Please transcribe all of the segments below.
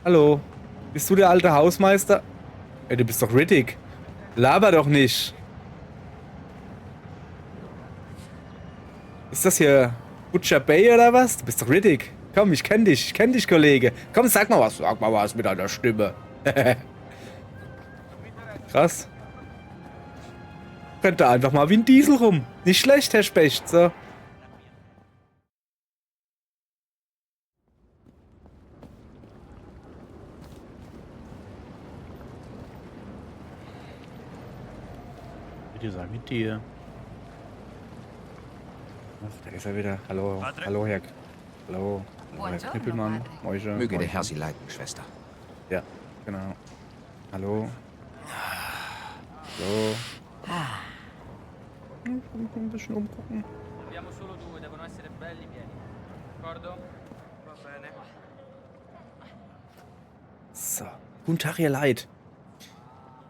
Hallo. Bist du der alte Hausmeister? Ey, du bist doch Riddick. Laber doch nicht. Ist das hier Butcher Bay oder was? Du bist doch Riddick. Komm, ich kenn dich, Kollege. Komm, sag mal was mit deiner Stimme. Krass. Rennt da einfach mal wie ein Diesel rum. Nicht schlecht, Herr Specht, so. Bitte sei mit dir. Ach, da ist er wieder. Hallo, hallo, Hallo, Herr Knippelmann. Moische. Möge der Herr Sie leiten, Schwester. Ja, genau. Hallo. So. Ein bisschen umgucken. Abbiamo solo due, devono essere belli pieni. D'accordo? Va bene. So. Guten Tag, ihr Leid.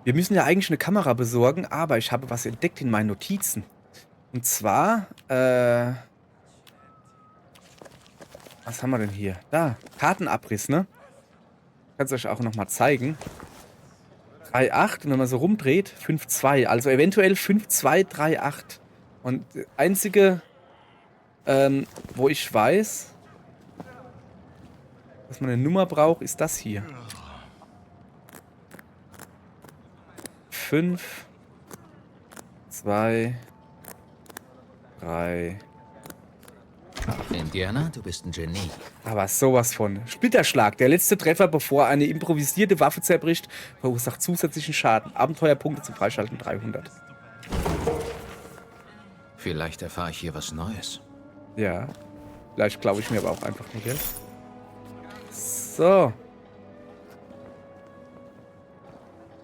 Wir müssen ja eigentlich eine Kamera besorgen, aber ich habe was entdeckt in meinen Notizen. Und zwar, was haben wir denn hier? Da, Kartenabriss, ne? Ich kann es euch auch nochmal zeigen. 3,8 und wenn man so rumdreht, 5,2. Also eventuell 5,238. Und das einzige, wo ich weiß, dass man eine Nummer braucht, ist das hier. 5, 2, 3. Indiana, du bist ein Genie. Aber sowas von. Splitterschlag. Der letzte Treffer, bevor eine improvisierte Waffe zerbricht, verursacht zusätzlichen Schaden. Abenteuerpunkte zum Freischalten 300. Vielleicht erfahre ich hier was Neues. Ja. Vielleicht glaube ich mir aber auch einfach nur Geld. So.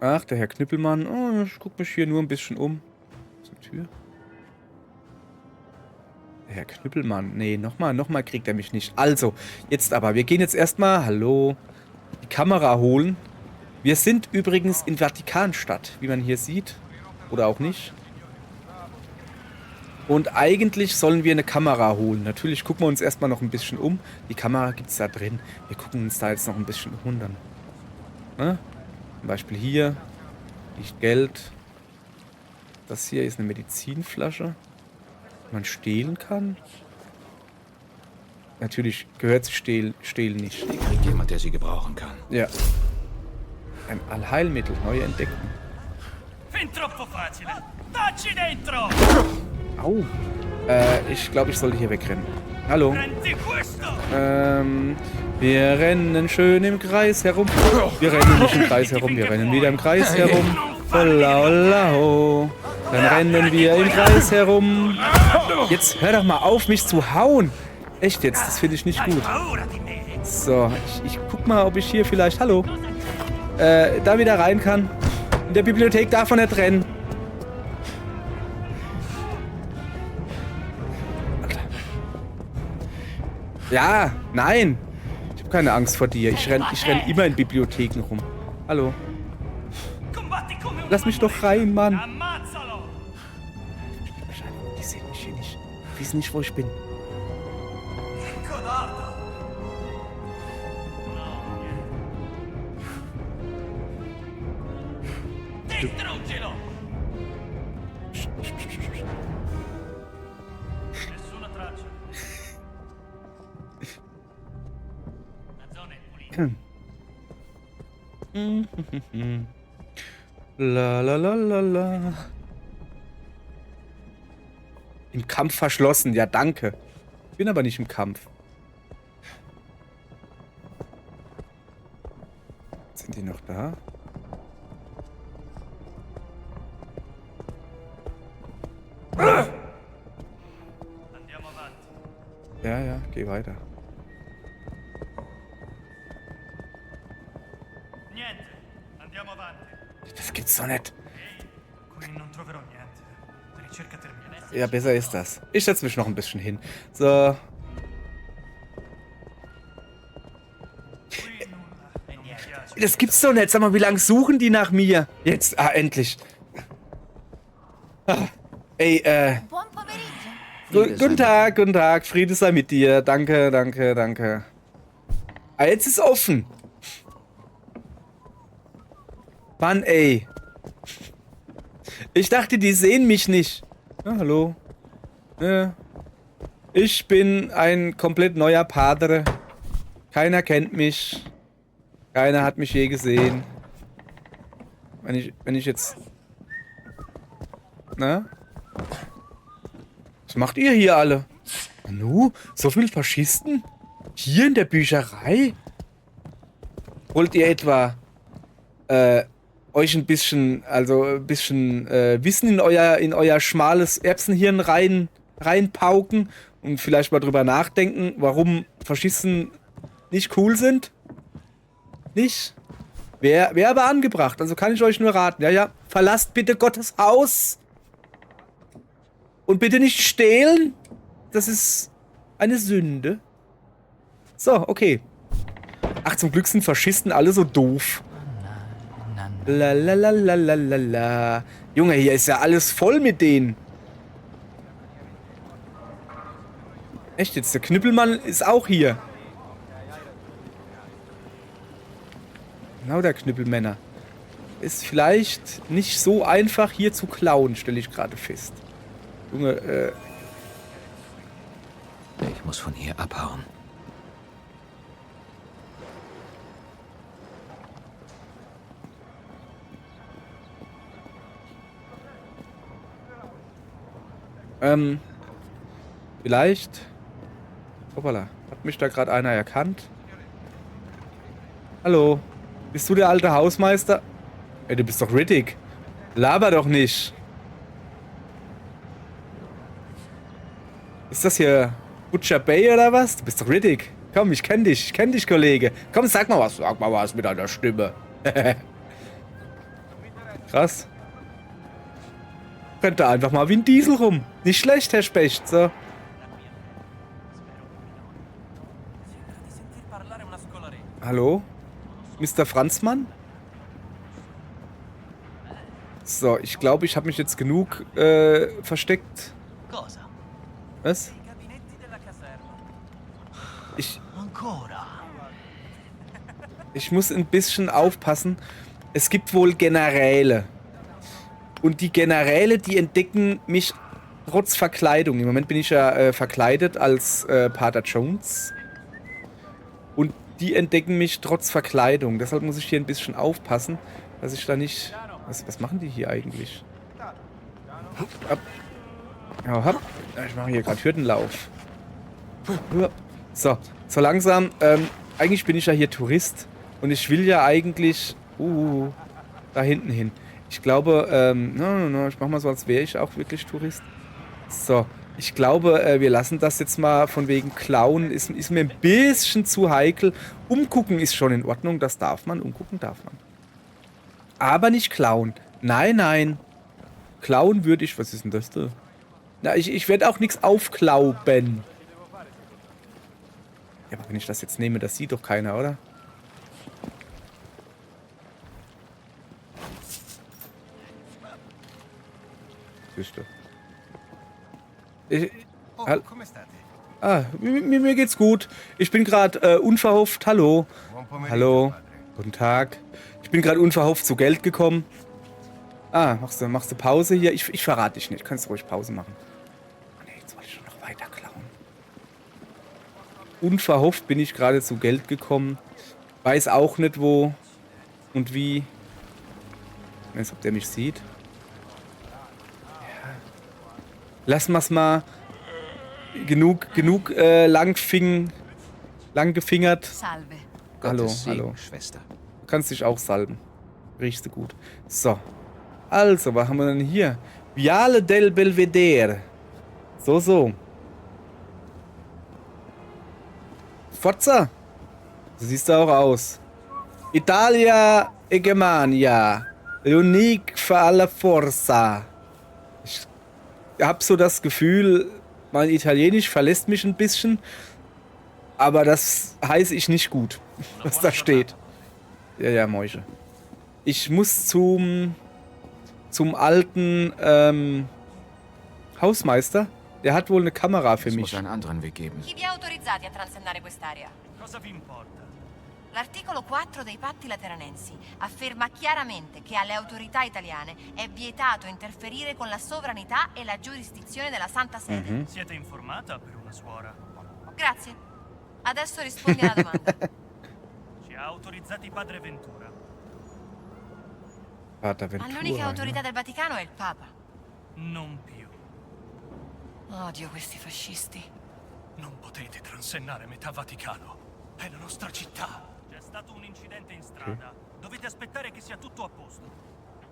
Ach, der Herr Knippelmann. Oh, ich gucke mich hier nur ein bisschen um. Zur Tür. Der Herr Knüppelmann. Nee, nochmal kriegt er mich nicht. Also, jetzt aber. Wir gehen jetzt erstmal, hallo, die Kamera holen. Wir sind übrigens in Vatikanstadt, wie man hier sieht. Oder auch nicht. Und eigentlich sollen wir eine Kamera holen. Natürlich gucken wir uns erstmal noch ein bisschen um. Die Kamera gibt es da drin. Wir gucken uns da jetzt noch ein bisschen um. Dann. Ne? Zum Beispiel hier liegt Geld. Das hier ist eine Medizinflasche. Man stehlen kann. Natürlich gehört sich stehlen nicht. Die kriegt jemand, der sie gebrauchen kann. Ja. Ein Allheilmittel, neu entdecken. Fin troppo facile. Dacci dentro! Au. Ich glaube, ich sollte hier wegrennen. Hallo. Prendi questo! Wir rennen schön im Kreis herum. Wir rennen nicht im Kreis herum, wir rennen wieder im Kreis herum. Holla, holla, ho. Dann rennen wir im Kreis herum. Jetzt hör doch mal auf, mich zu hauen. Echt jetzt, das finde ich nicht gut. So, ich guck mal, ob ich hier vielleicht, hallo, da wieder rein kann. In der Bibliothek darf man nicht rennen. Ja, nein. Ich habe keine Angst vor dir. Ich renn immer in Bibliotheken rum. Hallo. Lass mich doch rein, Mann. Die sehen mich hier nicht. Die wissen nicht, wo ich bin. Nessuna traccia. La zona è pulita. La la la la la. Im Kampf verschlossen, ja danke. Ich bin aber nicht im Kampf. Sind die noch da? Andiamo avanti. Ja, ja, geh weiter. Niente. Andiamo avanti. Das gibt's doch nicht. Qui non troverò niente. La ricerca termina. Ja, besser ist das. Ich setze mich noch ein bisschen hin. So. Qui nulla. E niente. Das gibt's doch nicht. Sag mal, wie lange suchen die nach mir? Jetzt, endlich. Ah, ey, Buon pomeriggio. Guten Tag. Friede sei mit dir. Danke, danke, danke. Ah, jetzt ist offen. Mann, ey. Ich dachte, die sehen mich nicht. Ja, hallo. Ja. Ich bin ein komplett neuer Padre. Keiner kennt mich. Keiner hat mich je gesehen. Wenn ich jetzt... Na? Was macht ihr hier alle? Nu, so viele Faschisten? Hier in der Bücherei? Wollt ihr etwa euch ein bisschen, Wissen in euer schmales Erbsenhirn reinpauken und vielleicht mal drüber nachdenken, warum Faschisten nicht cool sind? Nicht? Wäre aber angebracht, also kann ich euch nur raten. Ja, verlasst bitte Gottes Haus. Und bitte nicht stehlen. Das ist eine Sünde. So, okay. Ach, zum Glück sind Faschisten alle so doof. Lalalalalalala. Junge, hier ist ja alles voll mit denen. Echt jetzt? Der Knüppelmann ist auch hier. Genau, der Knüppelmänner. Ist vielleicht nicht so einfach hier zu klauen, stelle ich gerade fest. Junge, Ich muss von hier abhauen. Vielleicht... Hoppala, hat mich da gerade einer erkannt? Hallo, bist du der alte Hausmeister? Ey, du bist doch Riddick. Laber doch nicht. Ist das hier Butcher Bay oder was? Du bist doch Riddick. Komm, ich kenn dich, Kollege. Komm, sag mal was mit deiner Stimme. Krass. Rennt da einfach mal wie ein Diesel rum. Nicht schlecht, Herr Specht, so. Hallo? Mr. Franzmann? So, ich glaube, ich habe mich jetzt genug versteckt. Was? Ich muss ein bisschen aufpassen. Es gibt wohl Generäle. Und die Generäle, die entdecken mich trotz Verkleidung. Im Moment bin ich ja verkleidet als Pater Jones. Und die entdecken mich trotz Verkleidung. Deshalb muss ich hier ein bisschen aufpassen, dass ich da nicht... Was machen die hier eigentlich? Ab. Ja, hopp. Ich mache hier gerade Hürdenlauf. So langsam. Eigentlich bin ich ja hier Tourist. Und ich will ja eigentlich... da hinten hin. Ich glaube, ich mach mal so, als wäre ich auch wirklich Tourist. So, ich glaube, wir lassen das jetzt mal von wegen Klauen. Ist mir ein bisschen zu heikel. Umgucken ist schon in Ordnung, das darf man. Umgucken darf man. Aber nicht klauen. Nein. Klauen würde ich... Was ist denn das da? Na, ich werde auch nichts aufklauben. Ja, aber wenn ich das jetzt nehme, das sieht doch keiner, oder? Mir geht's gut. Ich bin gerade unverhofft. Hallo. Hallo. Guten Tag. Ich bin gerade unverhofft zu Geld gekommen. Machst du Pause hier? Ich verrate dich nicht. Kannst ruhig Pause machen. Oh, nee, jetzt wollte ich schon noch weiter klauen. Unverhofft bin ich gerade zu Geld gekommen. Weiß auch nicht wo und wie. Ich weiß, ob der mich sieht. Lassen wir es mal genug lang gefingert. Salve. Hallo, Gottes Segen, hallo. Schwester. Du kannst dich auch salben. Riechst du gut. So. Also, was haben wir denn hier? Viale del Belvedere. So. Forza. So siehst du auch aus. Italia e Germania. L'unique für alla forza. Ich hab so das Gefühl, mein Italienisch verlässt mich ein bisschen. Aber das heiße ich nicht gut, was da steht. Ja, Mäusche. Ich muss zum alten Hausmeister. Der hat wohl eine Kamera für Es mich. muss einen anderen Weg geben. Chi vi ha autorizzati a transennare quest'area? L'articolo 4 dei patti lateranensi afferma chiaramente che alle autorità italiane è vietato interferire con la sovranità e la giurisdizione della Santa Sede. Siete informata per una suora? Grazie. Adesso rispondi alla domanda. Ci ha autorizzati padre Ventura. Pater Ventura, Ma l'unica autorità del Vaticano è il Papa. Non più. Odio questi fascisti. Non potete transennare metà Vaticano. È la nostra città. C'è stato un incidente in strada. Dovete aspettare che sia tutto a posto.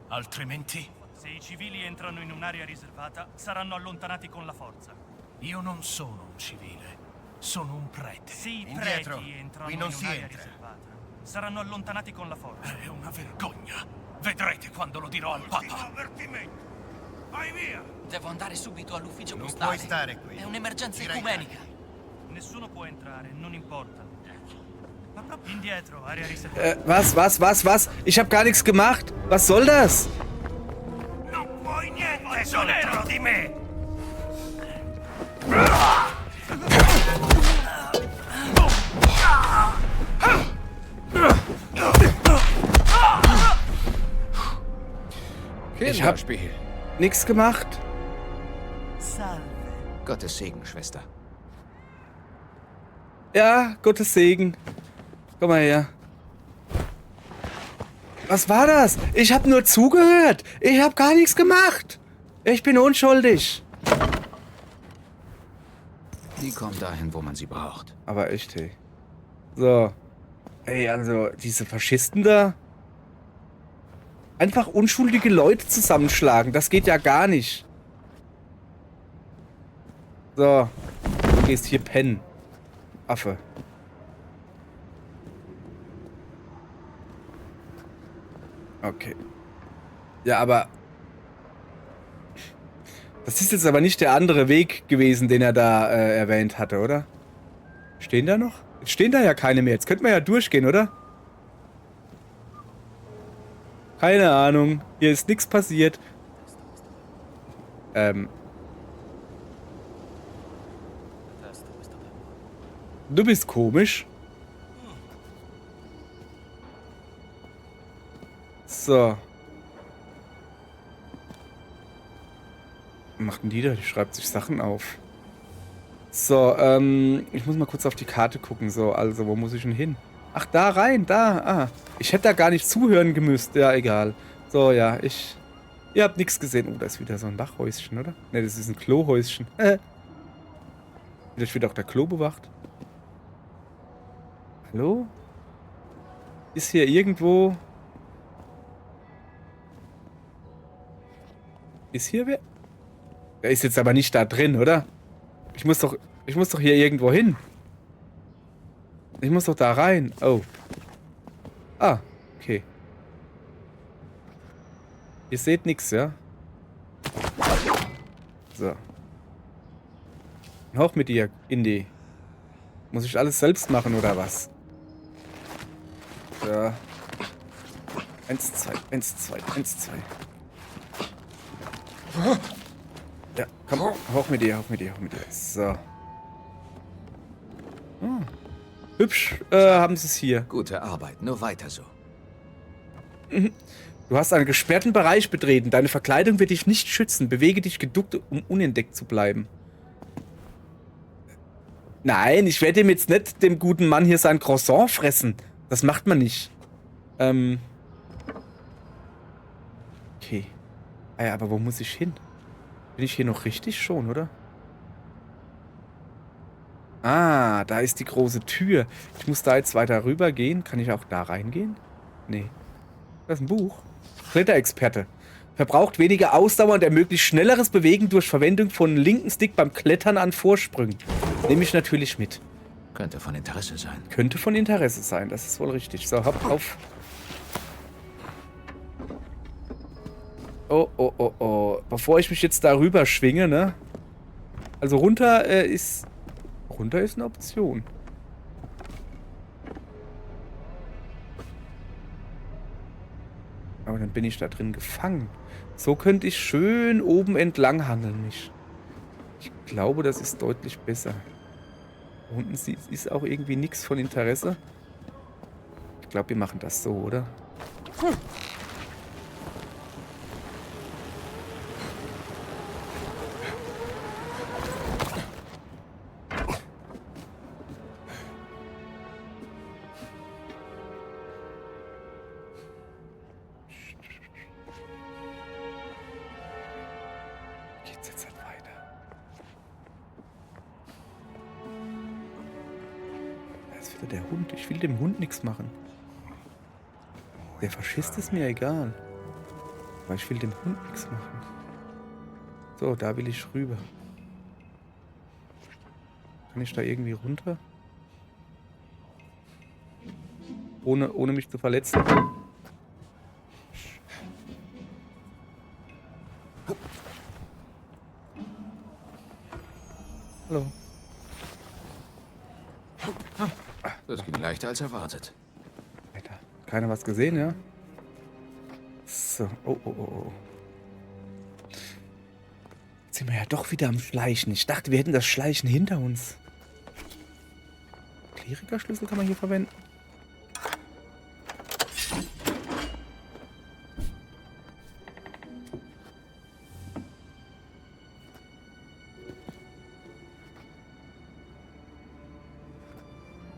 Altrimenti, se i civili entrano in un'area riservata, saranno allontanati con la forza. Io non sono un civile. Sono un prete. Se i Indietro. preti entrano Qui non in si un'area entra. riservata, saranno allontanati con la forza. È una vergogna. Vedrete quando lo dirò al Papa. Vai via! Devo andare subito all'ufficio Non postale. puoi stare qui. È un'emergenza Gira i ecumenica. Nessuno può entrare, non importa. Ma proprio indietro, area riservata. Was? Ich hab gar nichts gemacht. Was soll das? Non puoi niente contro di me! Ich hab Kinderspiel. nichts gemacht. Gottes Segen, Schwester. Ja, Gottes Segen. Komm mal her. Was war das? Ich hab nur zugehört. Ich hab gar nichts gemacht. Ich bin unschuldig. Die kommt dahin, wo man sie braucht. Aber echt, hey. So. Ey, also, diese Faschisten da. Einfach unschuldige Leute zusammenschlagen. Das geht ja gar nicht. So. Du gehst hier pennen. Affe. Okay. Ja, aber... Das ist jetzt aber nicht der andere Weg gewesen, den er da erwähnt hatte, oder? Stehen da noch? Jetzt stehen da ja keine mehr. Jetzt könnten wir ja durchgehen, oder? Keine Ahnung. Hier ist nichts passiert. Du bist komisch. So. Was macht denn die da? Die schreibt sich Sachen auf. So, ich muss mal kurz auf die Karte gucken. So, also, wo muss ich denn hin? Ach, da rein, da. Ah, ich hätte da gar nicht zuhören gemüsst. Ja, egal. So, ja, ihr habt nichts gesehen. Oh, da ist wieder so ein Wachhäuschen, oder? Ne, das ist ein Klohäuschen. Vielleicht wird auch der Klo bewacht. Hallo? Ist hier irgendwo... Ist hier wer? Der ist jetzt aber nicht da drin, oder? Ich muss doch hier irgendwo hin. Ich muss doch da rein. Oh. Ah, okay. Ihr seht nichts, ja? So. Hoch mit dir, Indy. Muss ich alles selbst machen, oder was? So. 1, 2, 1, 2, 1, 2. Ja, komm, hoch mit dir, hoch mit dir, hoch mit dir. So. Hm. Hübsch haben sie es hier. Gute Arbeit, nur weiter so. Du hast einen gesperrten Bereich betreten. Deine Verkleidung wird dich nicht schützen. Bewege dich geduckt, um unentdeckt zu bleiben. Nein, ich werde ihm jetzt nicht dem guten Mann hier sein Croissant fressen. Das macht man nicht. Okay. Ah ja, aber wo muss ich hin? Bin ich hier noch richtig schon, oder? Ah, da ist die große Tür. Ich muss da jetzt weiter rüber gehen. Kann ich auch da reingehen? Nee. Das ist ein Buch. Kletterexperte. Verbraucht weniger Ausdauer und ermöglicht schnelleres Bewegen durch Verwendung von linken Stick beim Klettern an Vorsprüngen. Nehme ich natürlich mit. Könnte von Interesse sein. Könnte von Interesse sein, das ist wohl richtig. So, hopp auf. Oh, oh, oh, oh. Bevor ich mich jetzt darüber schwinge, ne? Also runter ist... Runter ist eine Option. Aber dann bin ich da drin gefangen. So könnte ich schön oben entlang handeln mich. Ich glaube, das ist deutlich besser. Unten ist auch irgendwie nichts von Interesse. glaube, wir machen das so, oder? Geht's jetzt halt weiter? Da ist wieder der Hund. Ich will dem Hund nichts machen. Der Faschist ist mir egal. Aber ich will dem Hund nichts machen. So, da will ich rüber. Kann ich da irgendwie runter? Ohne mich zu verletzen? Hallo. Das ging leichter als erwartet. Alter, keiner was gesehen, ja? So, oh. Jetzt sind wir ja doch wieder am Schleichen. Ich dachte, wir hätten das Schleichen hinter uns. Klerikerschlüssel kann man hier verwenden.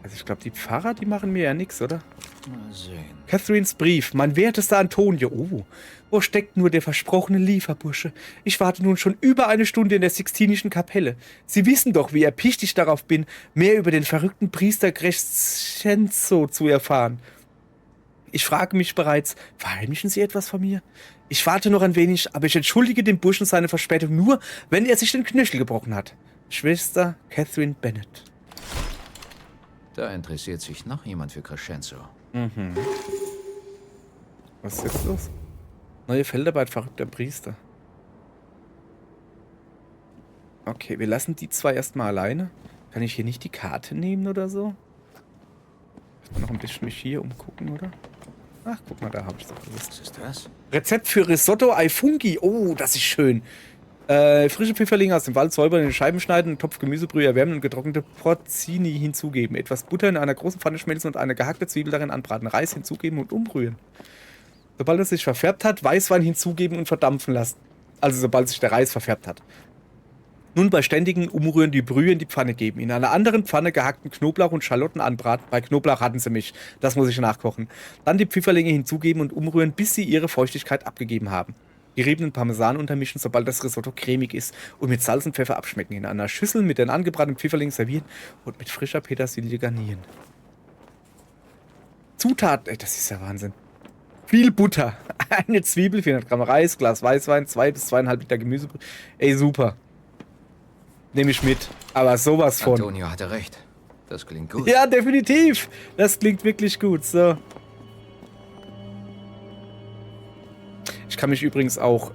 Also ich glaube, die Pfarrer, die machen mir ja nichts, oder? Mal sehen. Catherines Brief, mein wertester Antonio. Oh, wo steckt nur der versprochene Lieferbursche? Ich warte nun schon über eine Stunde in der Sixtinischen Kapelle. Sie wissen doch, wie erpicht ich darauf bin, mehr über den verrückten Priester Crescenzo zu erfahren. Ich frage mich bereits, verheimlichen Sie etwas von mir? Ich warte noch ein wenig, aber ich entschuldige dem Burschen seine Verspätung nur, wenn er sich den Knöchel gebrochen hat. Schwester Catherine Bennett. Da interessiert sich noch jemand für Crescenzo. Was ist jetzt los? Neue Feldarbeit, verrückter Priester. Okay, wir lassen die zwei erstmal alleine. Kann ich hier nicht die Karte nehmen oder so? Ich muss noch ein bisschen mich hier umgucken, oder? Ach, guck mal, da habe ich doch gewusst. Was ist das? Rezept für Risotto ai Funghi. Oh, das ist schön. Frische Pfifferlinge aus dem Wald säubern, in Scheiben schneiden, einen Topf Gemüsebrühe erwärmen und getrocknete Porcini hinzugeben. Etwas Butter in einer großen Pfanne schmelzen und eine gehackte Zwiebel darin anbraten. Reis hinzugeben und umrühren. Sobald es sich verfärbt hat, Weißwein hinzugeben und verdampfen lassen. Also sobald sich der Reis verfärbt hat. Nun bei ständigem Umrühren die Brühe in die Pfanne geben. In einer anderen Pfanne gehackten Knoblauch und Schalotten anbraten. Bei Knoblauch hatten sie mich. Das muss ich nachkochen. Dann die Pfifferlinge hinzugeben und umrühren, bis sie ihre Feuchtigkeit abgegeben haben. Geriebenen Parmesan untermischen, sobald das Risotto cremig ist, und mit Salz und Pfeffer abschmecken. In einer Schüssel mit den angebratenen Pfifferlingen servieren und mit frischer Petersilie garnieren. Zutaten, ey, das ist ja Wahnsinn. Viel Butter, eine Zwiebel, 400 Gramm Reis, Glas Weißwein, 2 bis 2,5 Liter Gemüsebrühe. Ey, super. Nehme ich mit. Aber sowas von. Antonio hatte recht. Das klingt gut. Ja, definitiv. Das klingt wirklich gut. So. Ich kann mich übrigens auch,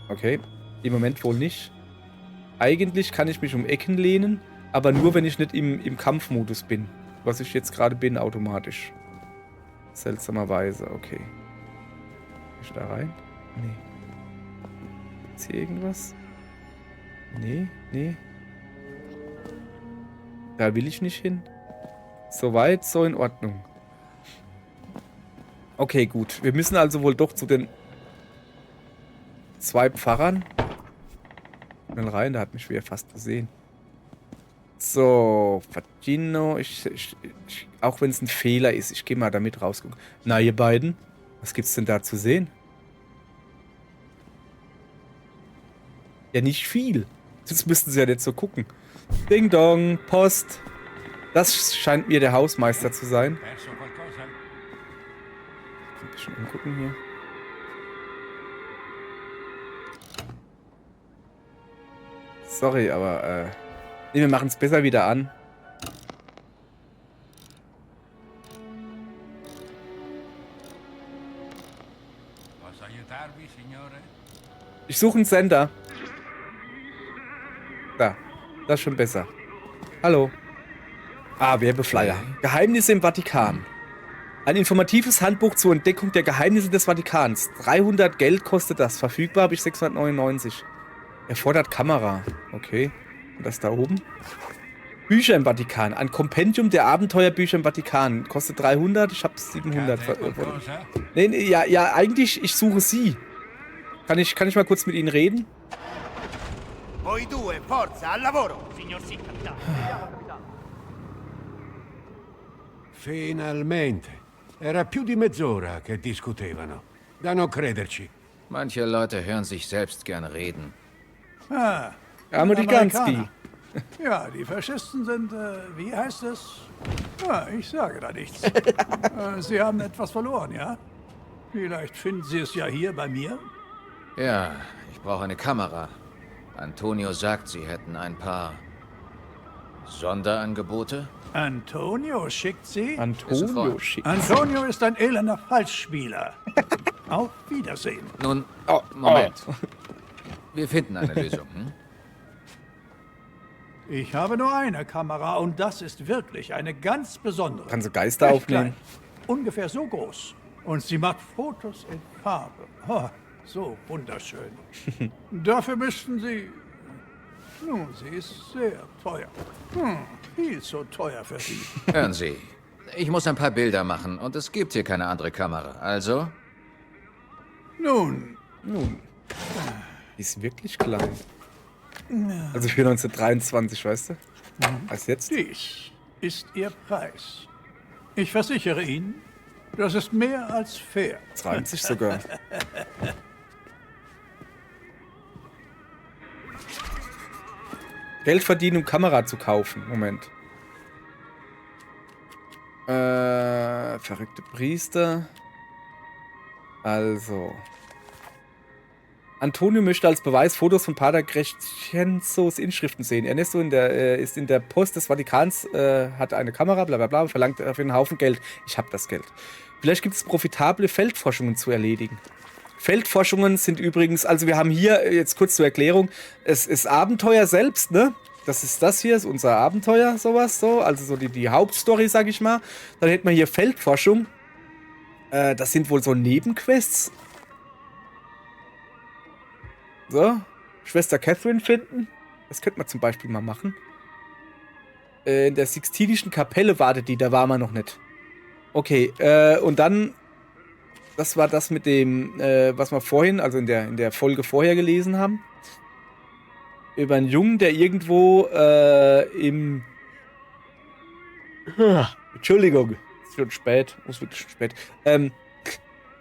okay, im Moment wohl nicht. Eigentlich kann ich mich um Ecken lehnen, aber nur, wenn ich nicht im Kampfmodus bin. Was ich jetzt gerade bin, automatisch. Seltsamerweise, okay. Kann ich da rein? Nee. Ist hier irgendwas? Nee. Da will ich nicht hin. Soweit, so in Ordnung. Okay, gut. Wir müssen also wohl doch zu den 2 Pfarrern. Schnell rein, da hat mich wieder fast gesehen. So, Facchino. Auch wenn es ein Fehler ist, ich gehe mal damit rausgucken. Na, ihr beiden, was gibt's denn da zu sehen? Ja, nicht viel. Jetzt müssten sie ja nicht so gucken. Ding Dong, Post. Das scheint mir der Hausmeister zu sein. Ein bisschen umgucken hier. Sorry, aber nee, wir machen es besser wieder an. Ich suche einen Sender. Da, das ist schon besser. Hallo. Ah, Werbeflyer. Geheimnisse im Vatikan. Ein informatives Handbuch zur Entdeckung der Geheimnisse des Vatikans. 300 Geld kostet das. Verfügbar habe ich 699. Erfordert Kamera. Okay. Und das da oben? Bücher im Vatikan. Ein Kompendium der Abenteuerbücher im Vatikan. Kostet 300, ich habe 700. Nee, ja, eigentlich, ich suche Sie. Kann ich mal kurz mit Ihnen reden? Voi due, forza, al lavoro! Signor sì, capitano. Finalmente. Era più di mezz'ora che discutevano. Da non crederci. Manche Leute hören sich selbst gern reden. Ah, Amerikanski. Amerikaner. Ja, die Faschisten sind, wie heißt es? Ja, ich sage da nichts. Sie haben etwas verloren, ja? Vielleicht finden Sie es ja hier bei mir? Ja, ich brauche eine Kamera. Antonio sagt, Sie hätten ein paar Sonderangebote. Antonio schickt Sie? Antonio schickt. Antonio ist ein elender Falschspieler. Auf Wiedersehen. Nun, Oh, Moment. Wir finden eine Lösung. Hm? Ich habe nur eine Kamera und das ist wirklich eine ganz besondere. Kann so Geister Recht aufnehmen. klein, ungefähr so groß. Und sie macht Fotos in Farbe. Oh, so wunderschön. Dafür müssten Sie... Nun, sie ist sehr teuer. Viel zu teuer für Sie. Hören Sie, ich muss ein paar Bilder machen und es gibt hier keine andere Kamera. Also, Nun, Die ist wirklich klein. Also für 1923, weißt du? Als jetzt. dies ist Ihr Preis. Ich versichere Ihnen, das ist mehr als fair. 20 sogar. Geld verdienen, um Kamera zu kaufen. Moment. Verrückte Priester. Also. Antonio möchte als Beweis Fotos von Pater Crescenzos Inschriften sehen. Ernesto ist in der Post des Vatikans, hat eine Kamera, bla bla bla, und verlangt dafür einen Haufen Geld. Ich habe das Geld. Vielleicht gibt es profitable Feldforschungen zu erledigen. Feldforschungen sind übrigens, also wir haben hier, jetzt kurz zur Erklärung, es ist Abenteuer selbst, ne? Das hier ist unser Abenteuer, sowas, so, also so die Hauptstory, sag ich mal. Dann hätten wir hier Feldforschung. Das sind wohl so Nebenquests. So, Schwester Catherine finden. Das könnte man zum Beispiel mal machen. In der Sixtinischen Kapelle wartet die, da war man noch nicht. Okay, und dann, das war das mit dem, was wir vorhin, also in der Folge vorher gelesen haben. Über einen Jungen, der irgendwo im... Entschuldigung, ist schon spät, ist wirklich schon spät.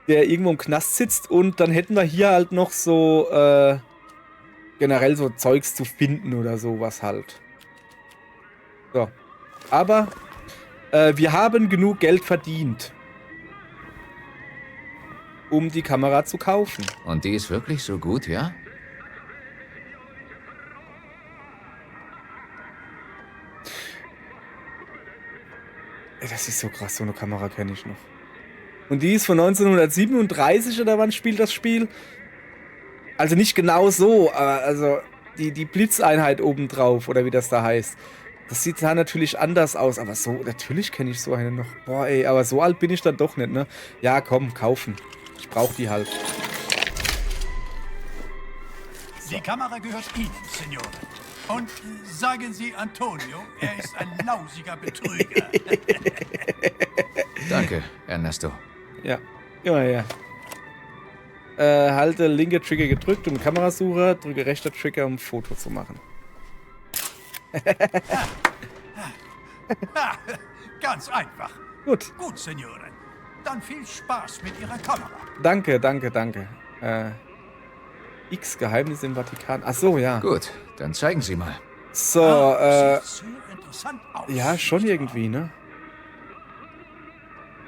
Der irgendwo im Knast sitzt und dann hätten wir hier halt noch so generell so Zeugs zu finden oder sowas halt. So. Aber wir haben genug Geld verdient, um die Kamera zu kaufen. und die ist wirklich so gut, ja? Ey, das ist so krass, so eine Kamera kenne ich noch. Und die ist von 1937 oder wann spielt das Spiel? Also nicht genau so, aber also die Blitzeinheit obendrauf oder wie das da heißt. Das sieht da natürlich anders aus, aber so, natürlich kenne ich so eine noch. Boah ey, aber so alt bin ich dann doch nicht, ne? Ja komm, kaufen. Ich brauche die halt. Die Kamera gehört Ihnen, Signore. Und sagen Sie Antonio, er ist ein lausiger Betrüger. Danke, Ernesto. Ja, ja. Halte linke Trigger gedrückt, um Kamerasucher, drücke rechter Trigger, um ein Foto zu machen. Ganz einfach. Gut, Gut, Signore. Dann viel Spaß mit Ihrer Kamera. danke. X Geheimnisse im Vatikan. Ach so, ja. Gut, dann zeigen Sie mal. So, Sieht sehr interessant aus. ja, schon irgendwie, ne?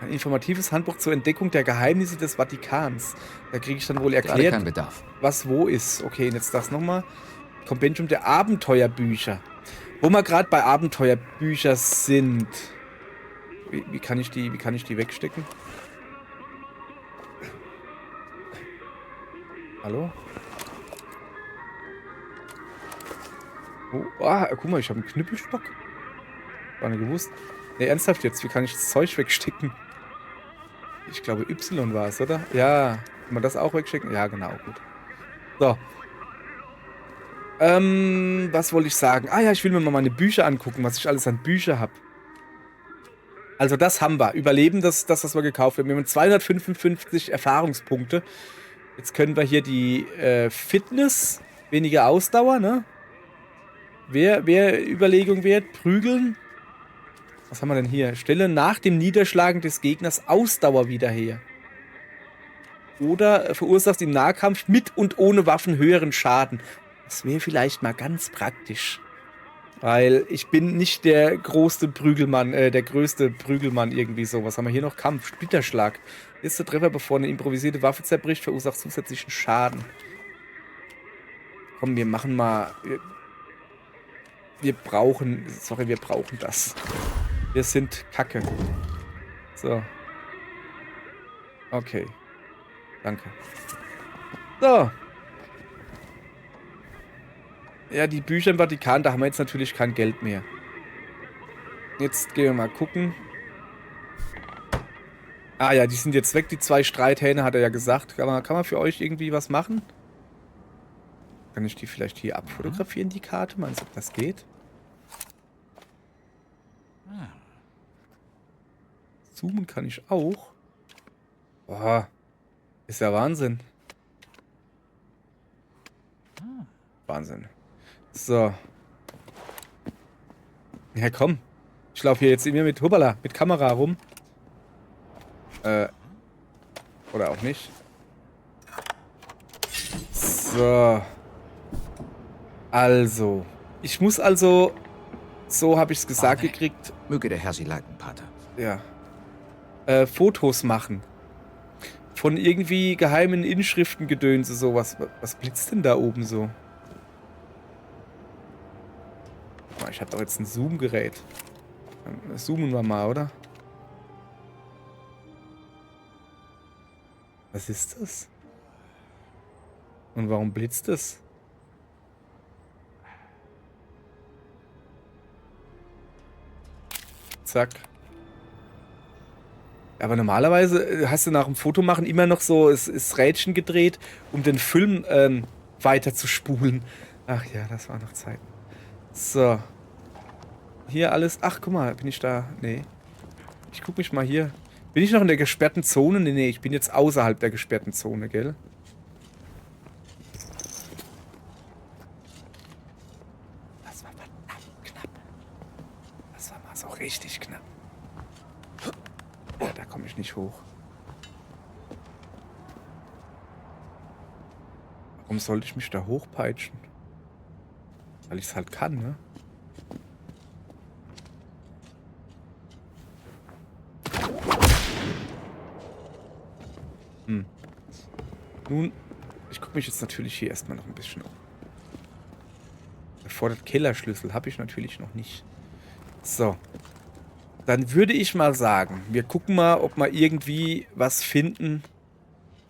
Ein informatives Handbuch zur Entdeckung der Geheimnisse des Vatikans. Da kriege ich dann wohl Gerade erklärt, kein Bedarf. was wo ist. Okay, und jetzt das nochmal. Kompendium der Abenteuerbücher. Wo wir gerade bei Abenteuerbücher sind. Wie kann ich die wegstecken? Hallo? Oh, guck mal, ich habe einen Knüppelstock. War nicht gewusst. Ne, ernsthaft jetzt, wie kann ich das Zeug wegstecken? Ich glaube Y war es, oder? Ja, kann man das auch wegstecken? Ja, genau, gut. So. Was wollte ich sagen? Ah ja, ich will mir mal meine Bücher angucken, was ich alles an Bücher habe. Also das haben wir. Überleben, das was wir gekauft haben. Wir haben 255 Erfahrungspunkte. Jetzt können wir hier die Fitness, weniger Ausdauer, ne? Wer Überlegung wert? Prügeln. Was haben wir denn hier? Stelle nach dem Niederschlagen des Gegners Ausdauer wieder her. Oder verursacht im Nahkampf mit und ohne Waffen höheren Schaden. Das wäre vielleicht mal ganz praktisch. Weil ich bin nicht der größte Prügelmann irgendwie so. Was haben wir hier noch? Kampf, Splitterschlag. Letzter Treffer, bevor eine improvisierte Waffe zerbricht, verursacht zusätzlichen Schaden. Komm, wir machen mal... Wir brauchen das. Wir sind Kacke. So. Okay. Danke. So. Ja, die Bücher im Vatikan, da haben wir jetzt natürlich kein Geld mehr. Jetzt gehen wir mal gucken. Ah ja, die sind jetzt weg, die 2 Streithähne, hat er ja gesagt. Kann man für euch irgendwie was machen? Kann ich die vielleicht hier abfotografieren, die Karte? Meinst du, ob das geht? Zoomen kann ich auch. Boah. Ist ja Wahnsinn. Wahnsinn. So. Ja, komm. Ich laufe hier jetzt immer mit Kamera rum. Oder auch nicht. So. Also. Ich muss also... So habe ich es gesagt gekriegt. Möge der Herr Sie leiten, Pater. Ja. Fotos machen. Von irgendwie geheimen Inschriftengedönse, sowas. Was blitzt denn da oben so? Oh, ich habe doch jetzt ein Zoom-Gerät. Zoomen wir mal, oder? Was ist das? Und warum blitzt es? Zack. Aber normalerweise hast du nach dem Fotomachen immer noch so ist Rädchen gedreht, um den Film weiter zu spulen. Ach ja, das war noch Zeit. So. Hier alles. Ach, guck mal, bin ich da? Nee. Ich guck mich mal hier. Bin ich noch in der gesperrten Zone? Nee, ich bin jetzt außerhalb der gesperrten Zone, gell? Das war verdammt knapp. Das war mal so richtig knapp. Ja, da komme ich nicht hoch. Warum sollte ich mich da hochpeitschen? Weil ich es halt kann, ne? Nun, ich gucke mich jetzt natürlich hier erstmal noch ein bisschen um. Erfordert Kellerschlüssel, habe ich natürlich noch nicht. So. Dann würde ich mal sagen, wir gucken mal, ob wir irgendwie was finden.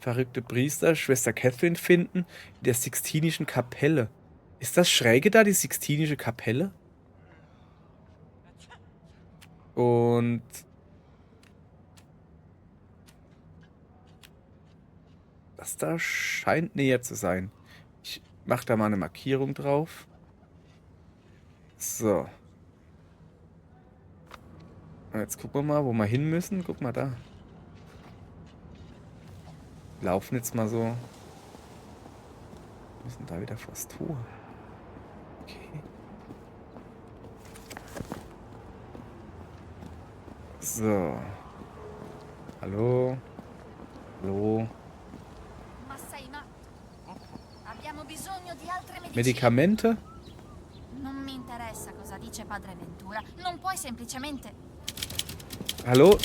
Verrückte Priester, Schwester Catherine finden. In der Sixtinischen Kapelle. Ist das schräge da, die Sixtinische Kapelle? Und... das da scheint näher zu sein. Ich mache da mal eine Markierung drauf. So. Jetzt gucken wir mal, wo wir hin müssen. Guck mal da. Wir laufen jetzt mal so. Wir müssen da wieder vors Tor. Okay. So. Hallo. Hallo. Medikamente? Non mi interessa cosa dice Padre Ventura. Non puoi semplicemente... Hallo?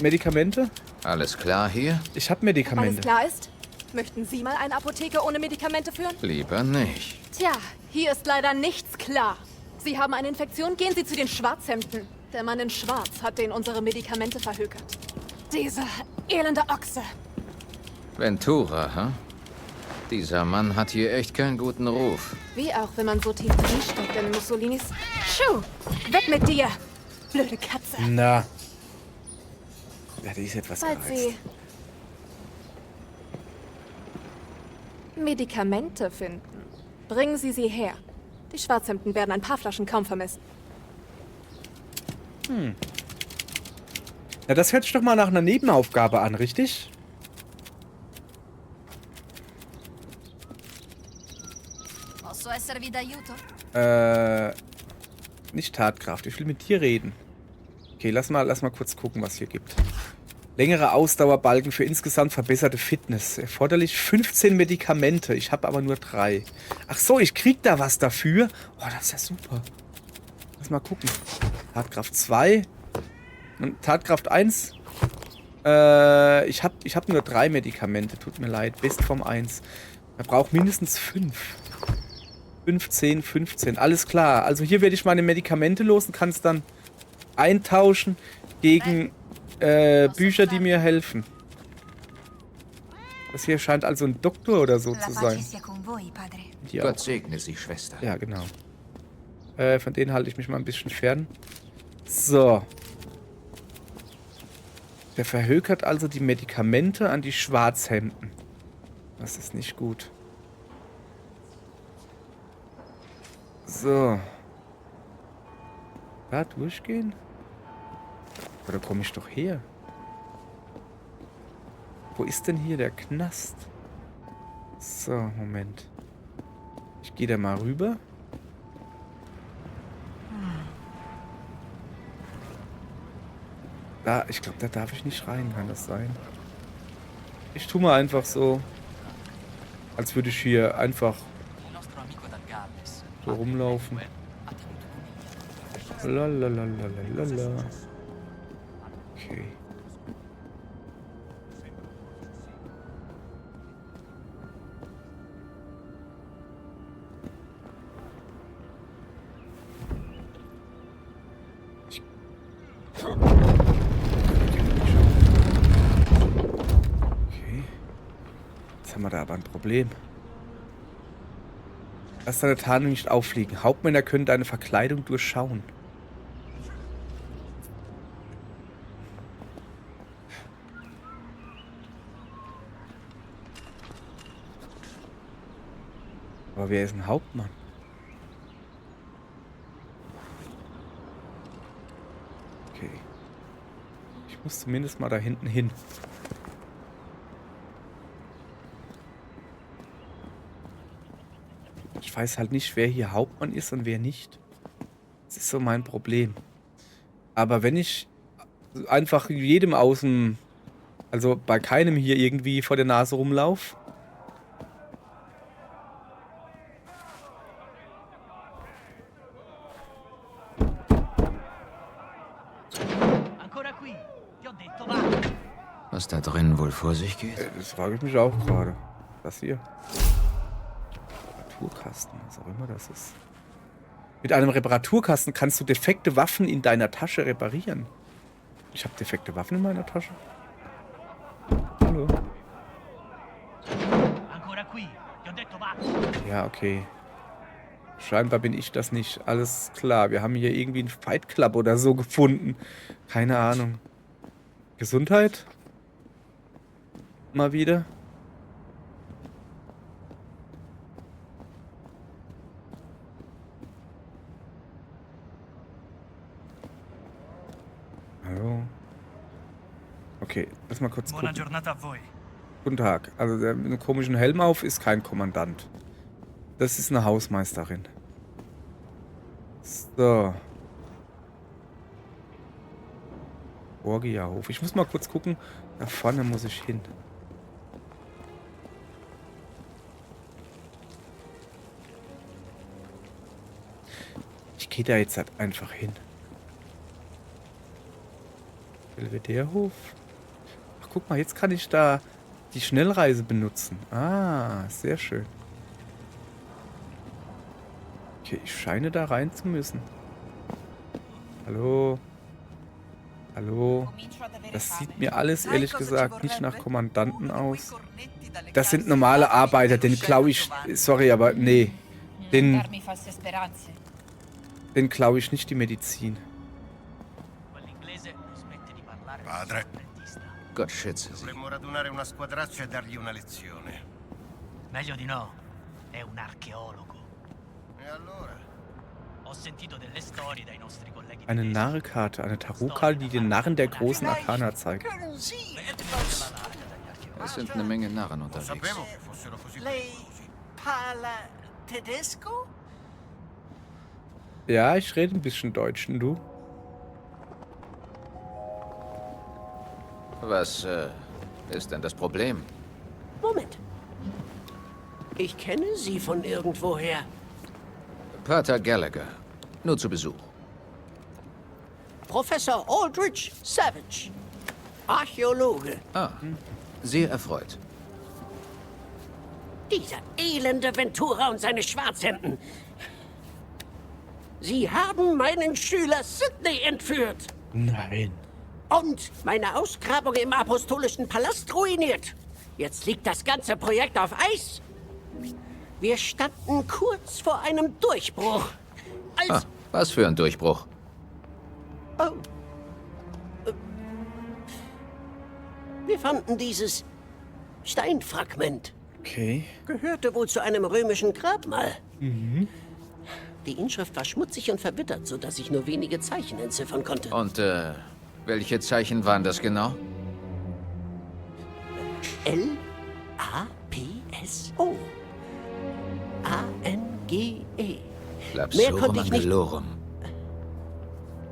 Medikamente? Alles klar hier? Ich habe Alles Medikamente. klar ist? Möchten Sie mal eine Apotheke ohne Medikamente führen? Lieber nicht. Tja, hier ist leider nichts klar. Sie haben eine Infektion, gehen Sie zu den Schwarzhemden. Der Mann in Schwarz hat denen unsere Medikamente verhökert. Dieser elende Ochse. Ventura, hm? Dieser Mann hat hier echt keinen guten Ruf. Wie auch, wenn man so tief drinsteckt in Mussolinis... Schuh! Weg mit dir! Blöde Katze. Na. Ja, die ist etwas Falls gereizt. Sie Medikamente finden, Bringen Sie sie her. Die Schwarzhemden werden ein paar Flaschen kaum vermissen. Na, das hört sich doch mal nach einer Nebenaufgabe an, richtig? Posso esservi d'aiuto? Nicht Tatkraft. Ich will mit dir reden. Okay, lass mal kurz gucken, was hier gibt. Längere Ausdauerbalken für insgesamt verbesserte Fitness. Erforderlich 15 Medikamente. Ich habe aber nur 3. Ach so, ich krieg da was dafür. Oh, das ist ja super. Lass mal gucken. Tatkraft 2. Und Tatkraft 1. Ich hab nur 3 Medikamente. Tut mir leid. Bestform 1. Er braucht mindestens 5. 15, 15. Alles klar. Also hier werde ich meine Medikamente los und kann es dann eintauschen gegen Bücher, die mir helfen. Das hier scheint also ein Doktor oder so zu sein. Die Gott auch. segne Sie, Schwester. Ja, genau. Von denen halte ich mich mal ein bisschen fern. So. Der verhökert also die Medikamente an die Schwarzhemden. Das ist nicht gut. So. Da durchgehen? Oder komme ich doch her? Wo ist denn hier der Knast? So, Moment. Ich gehe da mal rüber. Da, ich glaube, da darf ich nicht rein, kann das sein? Ich tue mal einfach so, als würde ich hier einfach so rumlaufen. Lalalala. Okay. Okay. Jetzt haben wir da aber ein Problem. Lass deine Tarnung nicht auffliegen. Hauptmänner können deine Verkleidung durchschauen. Aber wer ist ein Hauptmann? Okay. Ich muss zumindest mal da hinten hin. Ich weiß halt nicht, wer hier Hauptmann ist und wer nicht. Das ist so mein Problem. Aber wenn ich einfach jedem außen, also bei keinem hier irgendwie vor der Nase rumlaufe, Was da drin wohl vor sich geht? das frage ich mich auch gerade. Das hier. Reparaturkasten, was auch immer das ist. Mit einem Reparaturkasten kannst du defekte Waffen in deiner Tasche reparieren. Ich habe defekte Waffen in meiner Tasche. Hallo. Ja, okay. Scheinbar bin ich das nicht. Alles klar. Wir haben hier irgendwie einen Fight Club oder so gefunden. Keine Ahnung. Gesundheit? Mal wieder. Hallo. Okay, lass mal kurz Buona gucken. giornata a voi. Guten Tag. Also der mit einem komischen Helm auf ist kein Kommandant. Das ist eine Hausmeisterin. So. Borgia-Hof. Ich muss mal kurz gucken. Da vorne muss ich hin. Ich gehe da jetzt halt einfach hin. Belvederehof. Ach, guck mal, jetzt kann ich da die Schnellreise benutzen. Ah, sehr schön. Okay, ich scheine da rein zu müssen. Hallo? Hallo? Das sieht mir alles, ehrlich gesagt, nicht nach Kommandanten aus. Das sind normale Arbeiter, den klaue ich... Sorry, aber nee. Den klaue ich nicht die Medizin. Padre, Gott schütze Sie. dovremmo radunare una squadraccia e dargli una lezione. Meglio di no. È un archeologo. Ho sentito delle storie dai nostri colleghi Eine tedeschi. Narrekarte, eine Tarotkarte, die den Narren der großen Arkana zeigt. Es sind eine Menge Narren unterwegs. Lei parla tedesco? Ja, ich rede ein bisschen Deutsch, und du? Was ist denn das Problem? Moment. Ich kenne Sie von irgendwoher. Pater Gallagher. Nur zu Besuch. Professor Aldrich Savage. Archäologe. Ah, sehr erfreut. Dieser elende Ventura und seine Schwarzhemden. Sie haben meinen Schüler Sidney entführt. Nein. Und meine Ausgrabung im Apostolischen Palast ruiniert. Jetzt liegt das ganze Projekt auf Eis. Wir standen kurz vor einem Durchbruch. Ah, was für ein Durchbruch. Oh. Wir fanden dieses Steinfragment. Okay. Gehörte wohl zu einem römischen Grabmal. Die Inschrift war schmutzig und verwittert, sodass ich nur wenige Zeichen entziffern konnte. Und welche Zeichen waren das genau? L-A-P-S-O. A-N-G-E. Mehr konnte Lapsorum ich nicht... Angelorum.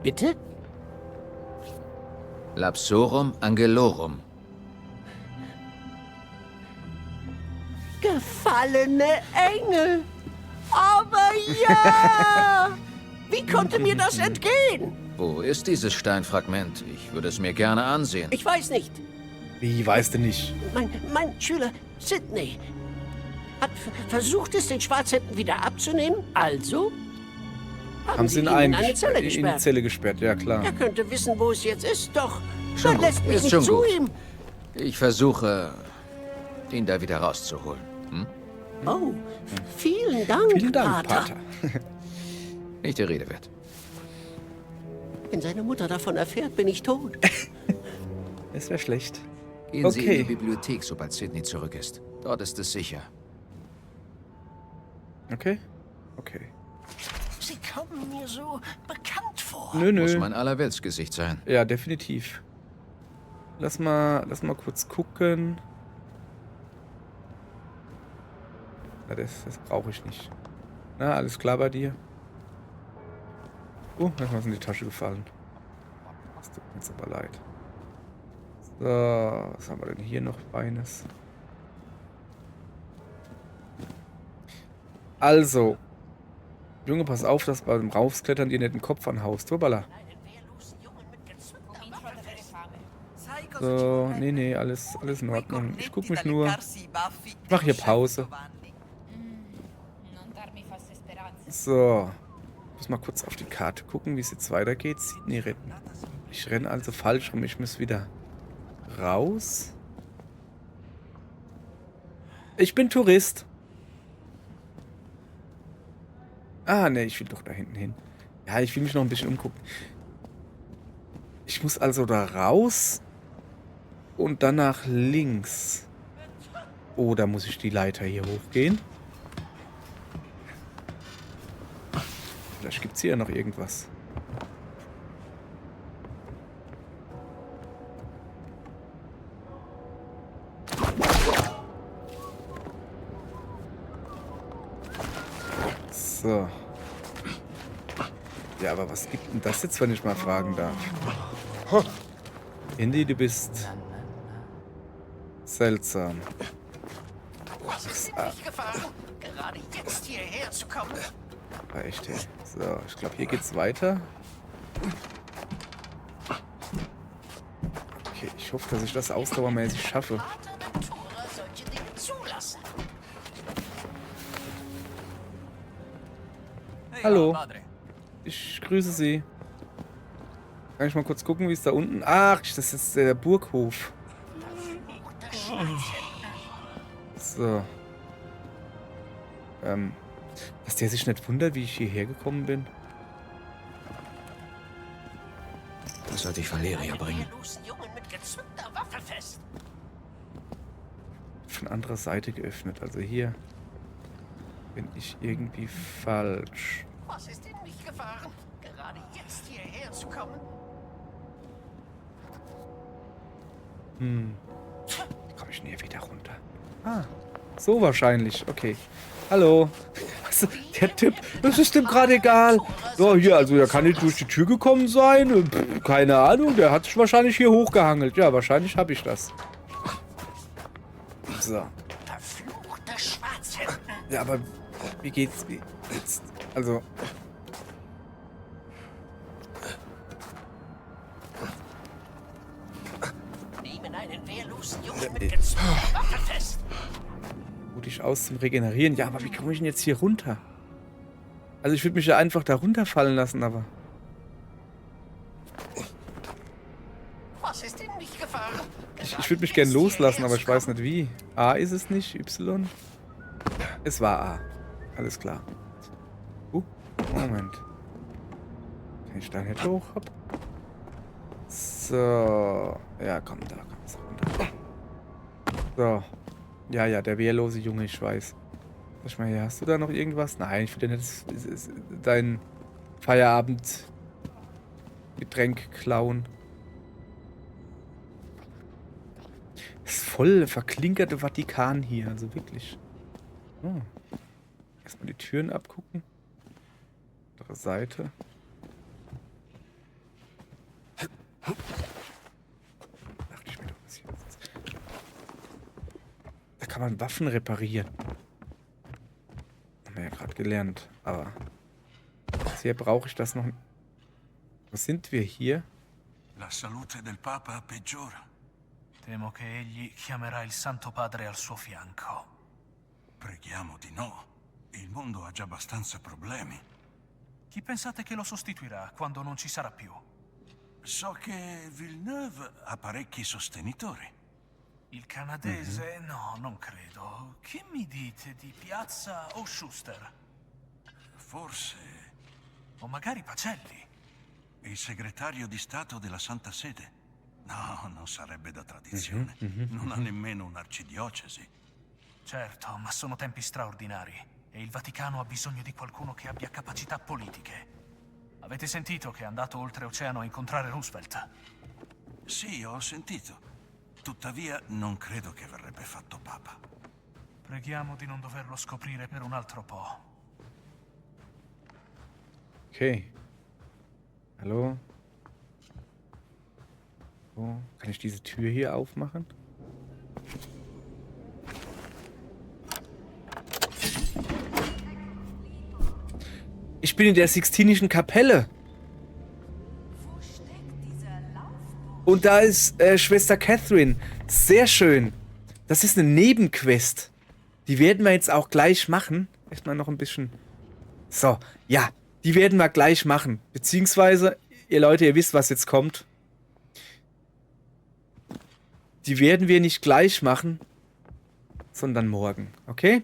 Bitte? Lapsorum Angelorum. Gefallene Engel. Aber ja! Wie konnte mir das entgehen? Wo ist dieses Steinfragment? Ich würde es mir gerne ansehen. Ich weiß nicht. Wie, weißt du nicht? Mein Schüler Sidney hat versucht, es den Schwarzhänden wieder abzunehmen. Also Haben sie ihn ihn in eine Zelle in die gesperrt. Zelle gesperrt, ja klar. Er könnte wissen, wo es jetzt ist, doch Schon man gut, lässt mich ist nicht schon zu gut. ihm. Ich versuche, ihn da wieder rauszuholen. Hm? Oh, vielen Dank, Vielen Dank, Pater. Pater. Nicht der Rede wert. Wenn seine Mutter davon erfährt, bin ich tot. Das wäre schlecht. Gehen Sie Okay. in die Bibliothek, sobald Sidney zurück ist. Dort ist es sicher. Okay? Okay. Sie kommen mir so bekannt vor. Nö, Muss nö. mein Allerweltsgesicht sein. Ja, definitiv. Lass mal kurz gucken. Na, das brauche ich nicht. Na, alles klar bei dir? Da ist was in die Tasche gefallen. Das tut mir jetzt aber leid. So, was haben wir denn hier noch Feines? Also. Junge, pass auf, dass beim Raufsklettern dir nicht den Kopf anhaust. Hoppala. So, nee, alles in Ordnung. Ich guck mich nur. Ich mach hier Pause. So. Ich muss mal kurz auf die Karte gucken, wie es jetzt weitergeht. Sidney retten. Ich renne also falsch rum. Ich muss wieder raus. Ich bin Tourist. Ah, ne, ich will doch da hinten hin. Ja, ich will mich noch ein bisschen umgucken. Ich muss also da raus und dann nach links. Oder muss ich die Leiter hier hochgehen? Vielleicht gibt es hier noch irgendwas. So. Ja, aber was gibt denn das jetzt, wenn ich mal fragen darf? Indy, du bist seltsam. Gerade jetzt hierher zu kommen. Echt, ey. So, ich glaube, hier geht's weiter. Okay, ich hoffe, dass ich das ausdauermäßig schaffe. Solche Dinge zulassen. Hallo. Ich grüße Sie. Kann ich mal kurz gucken, wie es da unten... Ach, das ist der Burghof. So. Dass der sich nicht wundert, wie ich hierher gekommen bin. Das sollte ich Valeria bringen. Wehrlosen Jungen mit gezückter Waffe fest. Von anderer Seite geöffnet, also hier. Bin ich irgendwie falsch? Was ist in mich gefahren, gerade jetzt hierher zu kommen? Komme ich nie wieder runter? Ah, so wahrscheinlich. Okay. Hallo. Was, der Typ, das ist dem gerade egal. So, hier, also der kann nicht durch die Tür gekommen sein. Pff, keine Ahnung, der hat sich wahrscheinlich hier hochgehangelt. Ja, wahrscheinlich habe ich das. So. Verfluchte Schwarzhemden. Ja, aber wie geht's jetzt? Also... Nehmen einen wehrlosen Jungen mit gezogenen Waffen fest. Gut ich aus zum Regenerieren. Ja, aber wie komme ich denn jetzt hier runter? Also ich würde mich ja einfach da runterfallen lassen, aber... Was ist in mich gefahren? Ich würde mich gern loslassen, aber ich weiß nicht wie. A ist es nicht, Y. Es war A. Alles klar. Moment. Kann ich da nicht hoch? Hopp. So. Ja, komm, da kommst du runter. So. Ja, ja, der wehrlose Junge, ich weiß. Sag ich mal hier, hast du da noch irgendwas? Nein, ich will dir nicht dein Feierabend-Getränk klauen. Das ist voll verklinkerte Vatikan hier, also wirklich. Oh. Erstmal die Türen abgucken. Andere Seite. Dachte ich mir doch, was hier ist. Da kann man Waffen reparieren. Haben wir ja gerade gelernt, aber hier brauche ich das noch. Was sind wir hier? La salute del Papa peggiora. Temo che egli chiamerà il Santo Padre al suo fianco. Preghiamo di no. Il mondo ha già abbastanza problemi. Chi pensate che lo sostituirà quando non ci sarà più? So che Villeneuve ha parecchi sostenitori. Il canadese? No, non credo. Che mi dite di Piazza o Schuster? Forse... O magari Pacelli. Il segretario di Stato della Santa Sede. No, non sarebbe da tradizione. Non ha nemmeno un'arcidiocesi. Certo, ma sono tempi straordinari e il Vaticano ha bisogno di qualcuno che abbia capacità politiche. Avete sentito che è andato oltreoceano a incontrare Roosevelt? Sì, ho sentito. Tuttavia, non credo che verrebbe fatto papa. Preghiamo di non doverlo scoprire per un altro po'. Okay. Hallo? Oh, kann ich diese Tür hier aufmachen? Ich bin in der Sixtinischen Kapelle. Und da ist Schwester Catherine. Sehr schön. Das ist eine Nebenquest. Die werden wir jetzt auch gleich machen. Erstmal noch ein bisschen... So, ja. Die werden wir gleich machen. Beziehungsweise, ihr Leute, ihr wisst, was jetzt kommt. Die werden wir nicht gleich machen, sondern morgen, okay?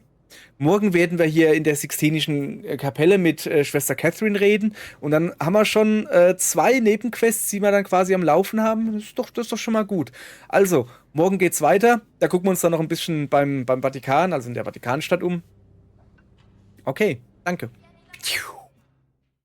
Morgen werden wir hier in der Sixtinischen Kapelle mit Schwester Catherine reden. Und dann haben wir schon 2 Nebenquests, die wir dann quasi am Laufen haben. Das ist doch schon mal gut. Also, morgen geht's weiter. Da gucken wir uns dann noch ein bisschen beim Vatikan, also in der Vatikanstadt um. Okay, danke.